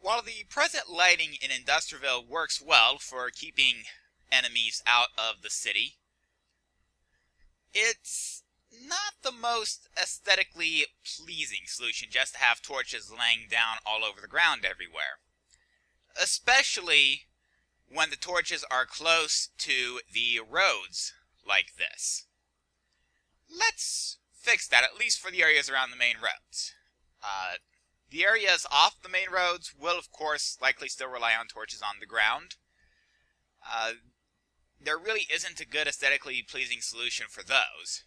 While the present lighting in Industriville works well for keeping enemies out of the city, it's not the most aesthetically pleasing solution just to have torches laying down all over the ground everywhere. Especially when the torches are close to the roads like this. Let's fix that, at least for the areas around the main roads. The areas off the main roads will, of course, likely still rely on torches on the ground. There really isn't a good aesthetically pleasing solution for those.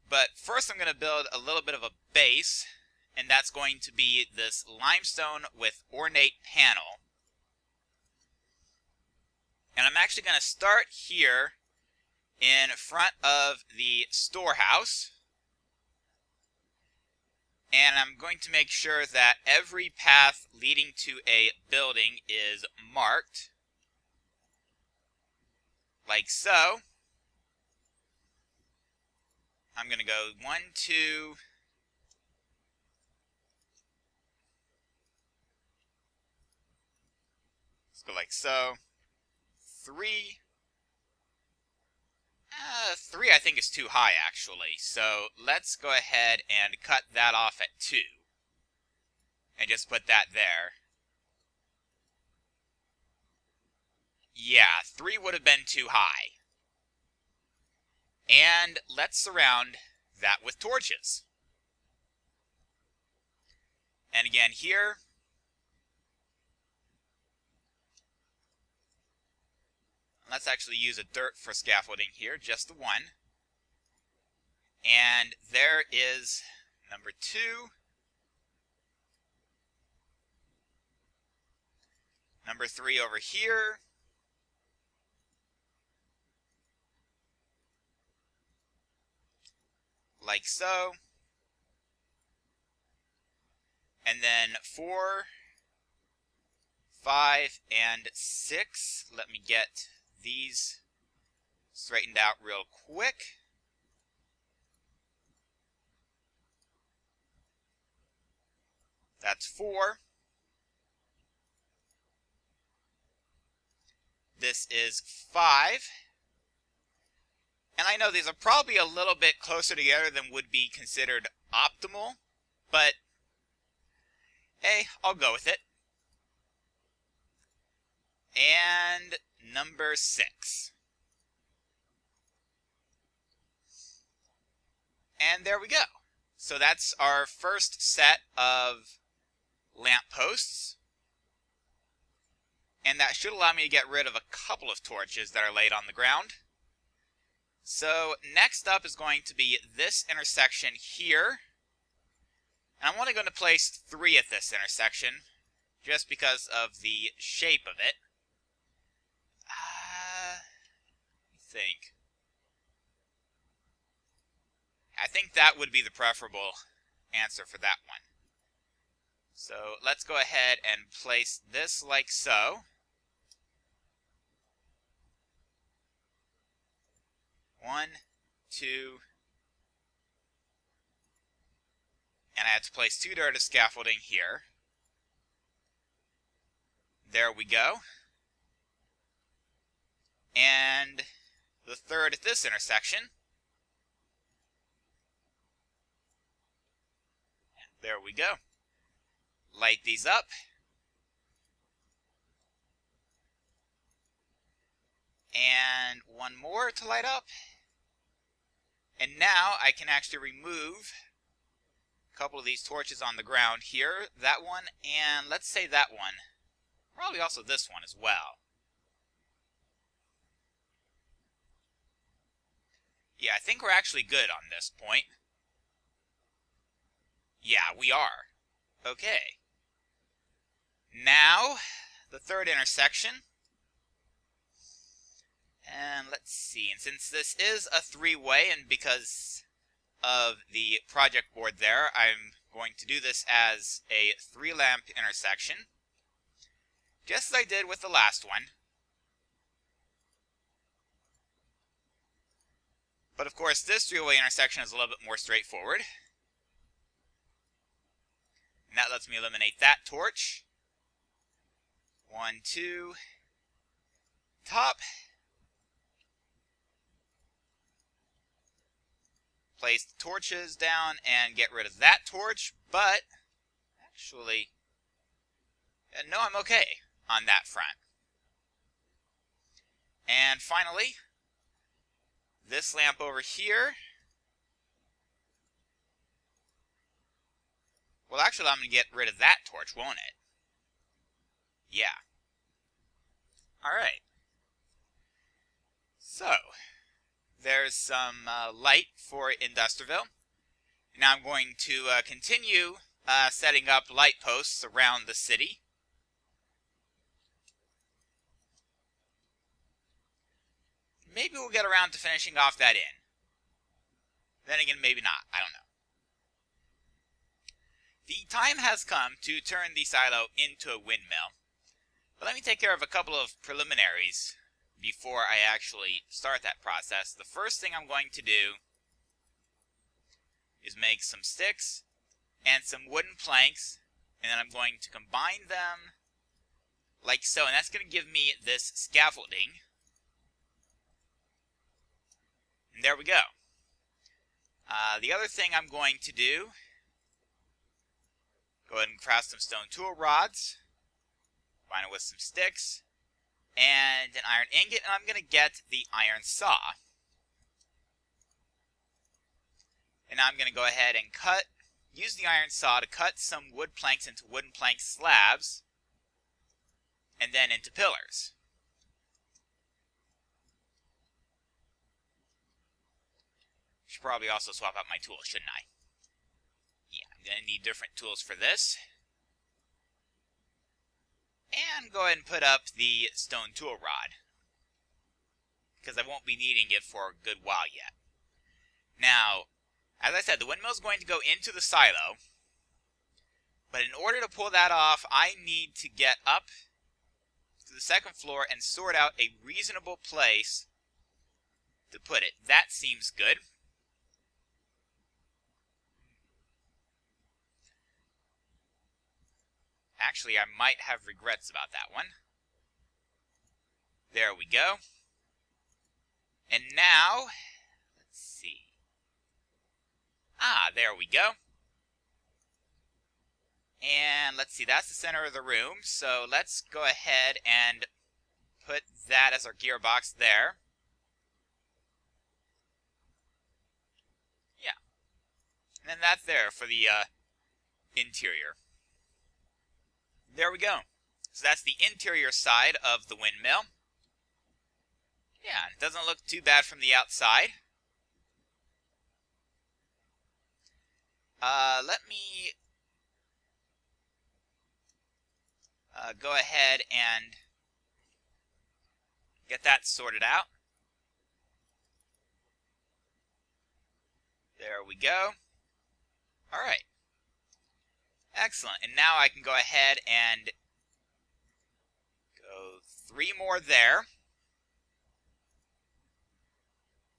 But first I'm going to build a little bit of a base, and that's going to be this limestone with ornate panel. And I'm actually going to start here in front of the storehouse. And I'm going to make sure that every path leading to a building is marked, like so. I'm going to go 1, 2, let's go like so, 3, 3 I think is too high actually, so let's go ahead and cut that off at 2 and just put that there. Yeah, 3 would have been too high. And let's surround that with torches. And again here, let's actually use a dirt for scaffolding here, just the one. And there is number 2. Number 3 over here. Like so. And then 4, 5, and 6. Let me get these straightened out real quick. That's 4. This is 5. And I know these are probably a little bit closer together than would be considered optimal, but hey, I'll go with it. And number 6. And there we go. So that's our first set of lampposts. And that should allow me to get rid of a couple of torches that are laid on the ground. So next up is going to be this intersection here. And I'm only going to place 3 at this intersection, just because of the shape of it. I think that would be the preferable answer for that one. So let's go ahead and place this like so. 1, 2, and I have to place 2 dirt of scaffolding here. There we go. And the 3rd at this intersection. There we go. Light these up. And 1 more to light up. And now I can actually remove a couple of these torches on the ground here. That one, and let's say that one. Probably also this one as well. Yeah, I think we're actually good on this point. Yeah, we are. Okay. Now, the 3rd intersection. And let's see, and since this is a 3-way, and because of the project board there, I'm going to do this as a 3-lamp intersection, just as I did with the last one. But of course, this 3-way intersection is a little bit more straightforward. And that lets me eliminate that torch. 1, 2. Top. Place the torches down and get rid of that torch, but actually, no, I'm okay on that front. And finally, this lamp over here. Well, actually, I'm going to get rid of that torch, won't it? Yeah. Alright. So, there's some light for Industriville. Now I'm going to continue setting up light posts around the city. Maybe we'll get around to finishing off that inn. Then again, maybe not. I don't know. The time has come to turn the silo into a windmill. But let me take care of a couple of preliminaries before I actually start that process. The first thing I'm going to do is make some sticks and some wooden planks, and then I'm going to combine them like so, and that's going to give me this scaffolding. And there we go. The other thing I'm going to do, go ahead and craft some stone tool rods, combine it with some sticks, and an iron ingot, and I'm going to get the iron saw. And now I'm going to go ahead and use the iron saw to cut some wood planks into wooden plank slabs, and then into pillars. Should probably also swap out my tools, shouldn't I? Yeah, I'm going to need different tools for this. And go ahead and put up the stone tool rod, because I won't be needing it for a good while yet. Now, as I said, the windmill is going to go into the silo, but in order to pull that off, I need to get up to the second floor and sort out a reasonable place to put it. That seems good. Actually, I might have regrets about that one. There we go. And now, let's see. There we go. And let's see, that's the center of the room. So let's go ahead and put that as our gearbox there. Yeah. And then that's there for the interior. There we go. So that's the interior side of the windmill. Yeah, it doesn't look too bad from the outside. Let me go ahead and get that sorted out. There we go. All right. Excellent. And now I can go ahead and go 3 more there.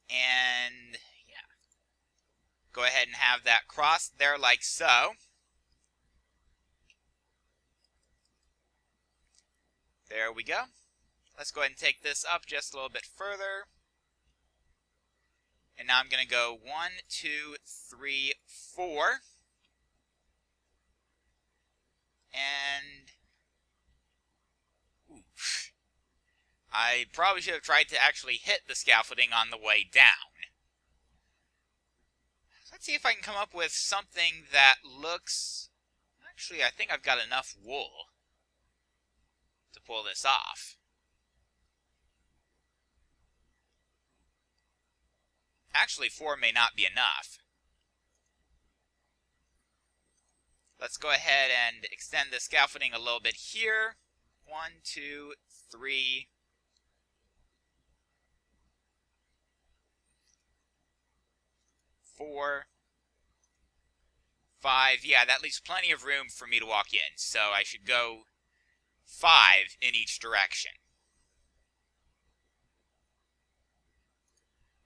And yeah, go ahead and have that crossed there like so. There we go. Let's go ahead and take this up just a little bit further. And now I'm going to go 1, 2, 3, 4. And oof. I probably should have tried to actually hit the scaffolding on the way down. Let's see if I can come up with something that looks... Actually, I think I've got enough wool to pull this off. Actually, 4 may not be enough. Let's go ahead and extend the scaffolding a little bit here. 1, 2, 3. 4, 5. Yeah, that leaves plenty of room for me to walk in. So I should go 5 in each direction.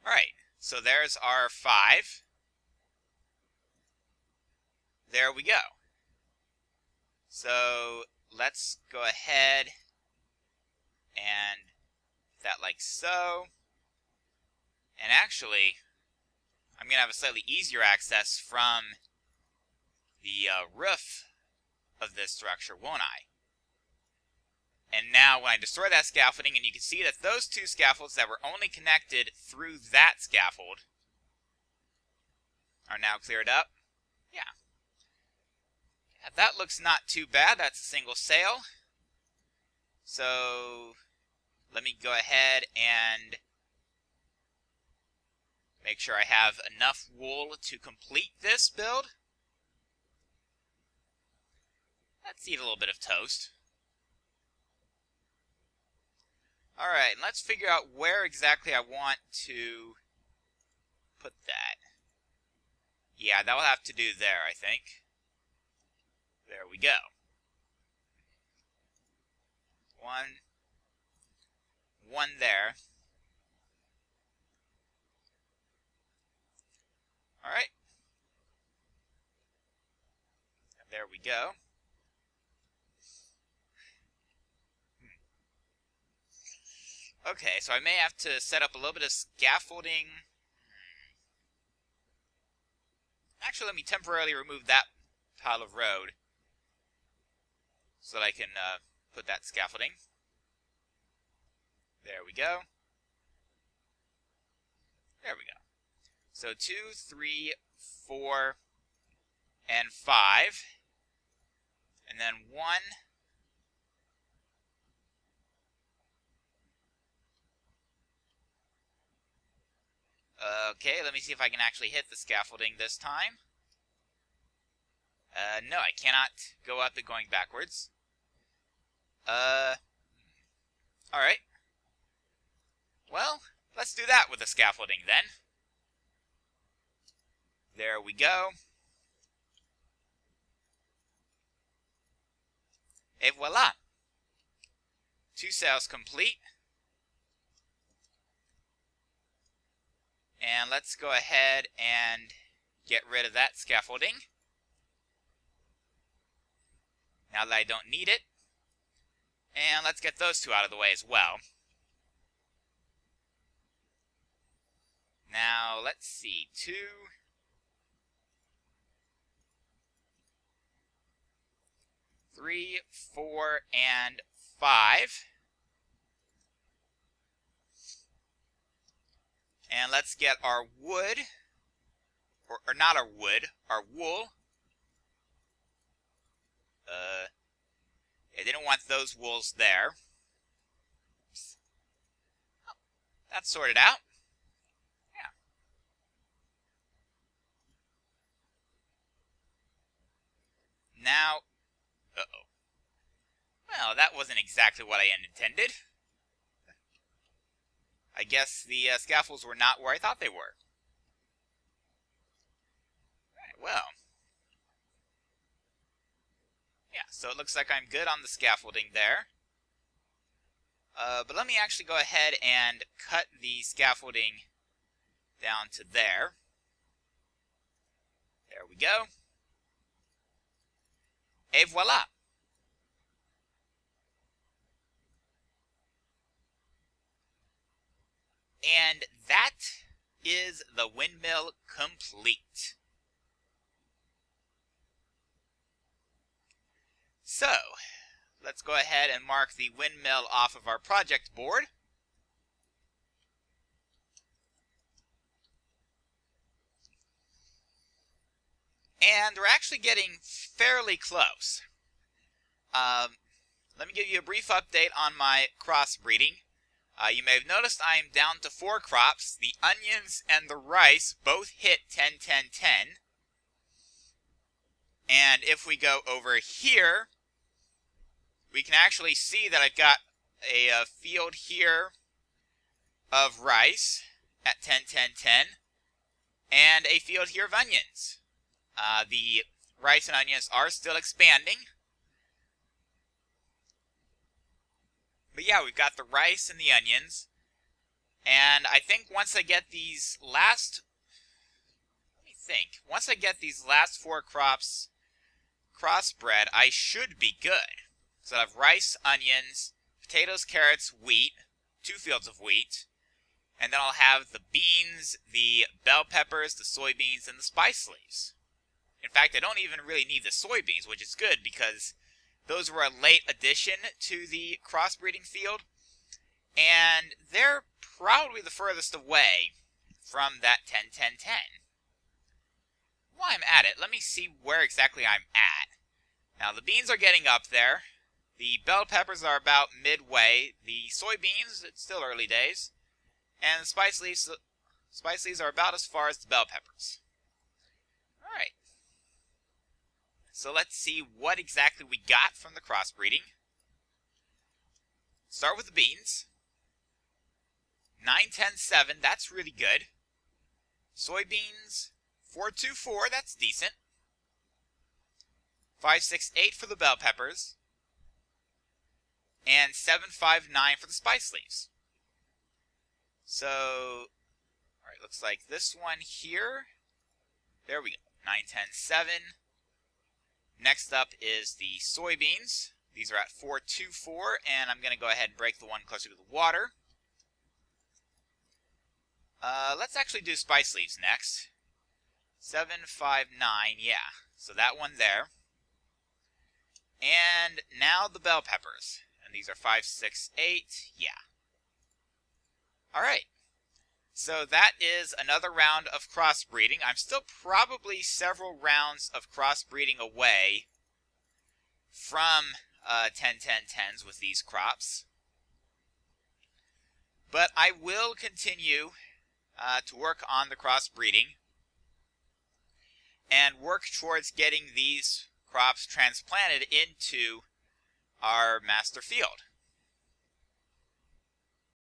Alright, so there's our 5. There we go. So let's go ahead and that like so. And actually, I'm going to have a slightly easier access from the roof of this structure, won't I? And now when I destroy that scaffolding, and you can see that those two scaffolds that were only connected through that scaffold are now cleared up. Yeah, that looks not too bad. That's a single sail. So let me go ahead and make sure I have enough wool to complete this build. Let's eat a little bit of toast. Alright, let's figure out where exactly I want to put that. Yeah, that will have to do there, I think. There we go. One there. Alright. There we go. Okay, so I may have to set up a little bit of scaffolding. Actually, let me temporarily remove that pile of road so that I can put that scaffolding. There we go. There we go. So 2, 3, 4, and 5. And then 1. Okay, let me see if I can actually hit the scaffolding this time. No, I cannot go up it going backwards. Alright. Well, let's do that with the scaffolding then. There we go. Et voila! 2 sails complete. And let's go ahead and get rid of that scaffolding, now that I don't need it. And let's get those two out of the way as well. Now, let's see, 2, 3, 4, and 5. And let's get our wood, or not our wood, our wool. I didn't want those wools there. Oh, that's sorted out. Yeah. Now, uh-oh. Well, that wasn't exactly what I intended. I guess the scaffolds were not where I thought they were. Right, well. Yeah, so it looks like I'm good on the scaffolding there. But let me actually go ahead and cut the scaffolding down to there. There we go. Et voila! And that is the windmill complete. So, let's go ahead and mark the windmill off of our project board. And we're actually getting fairly close. Let me give you a brief update on my crossbreeding. You may have noticed I am down to 4 crops. The onions and the rice both hit 10, 10, 10. And if we go over here, we can actually see that I've got a field here of rice at 10, 10, 10, and a field here of onions. The rice and onions are still expanding. But yeah, we've got the rice and the onions. And I think once I get these last, once I get these last 4 crops crossbred, I should be good. So I have rice, onions, potatoes, carrots, wheat, 2 fields of wheat. And then I'll have the beans, the bell peppers, the soybeans, and the spice leaves. In fact, I don't even really need the soybeans, which is good because those were a late addition to the crossbreeding field. And they're probably the furthest away from that 10-10-10. While I'm at it, let me see where exactly I'm at. Now, the beans are getting up there. The bell peppers are about midway. The soybeans, it's still early days. And the spice leaves are about as far as the bell peppers. Alright. So let's see what exactly we got from the crossbreeding. Start with the beans. 9-10-7, that's really good. Soybeans, 4-2-4, that's decent. 5-6-8 for the bell peppers. And 7-5-9 for the spice leaves. So, alright, looks like this one here. There we go, 9-10-7. Next up is the soybeans. These are at 4-2-4, and I'm going to go ahead and break the one closer to the water. Let's actually do spice leaves next. 7-5-9, yeah. So that one there. And now the bell peppers. And these are 5-6-8, yeah. Alright. So that is another round of crossbreeding. I'm still probably several rounds of crossbreeding away from 10-10-10s with these crops. But I will continue to work on the crossbreeding and work towards getting these crops transplanted into our master field.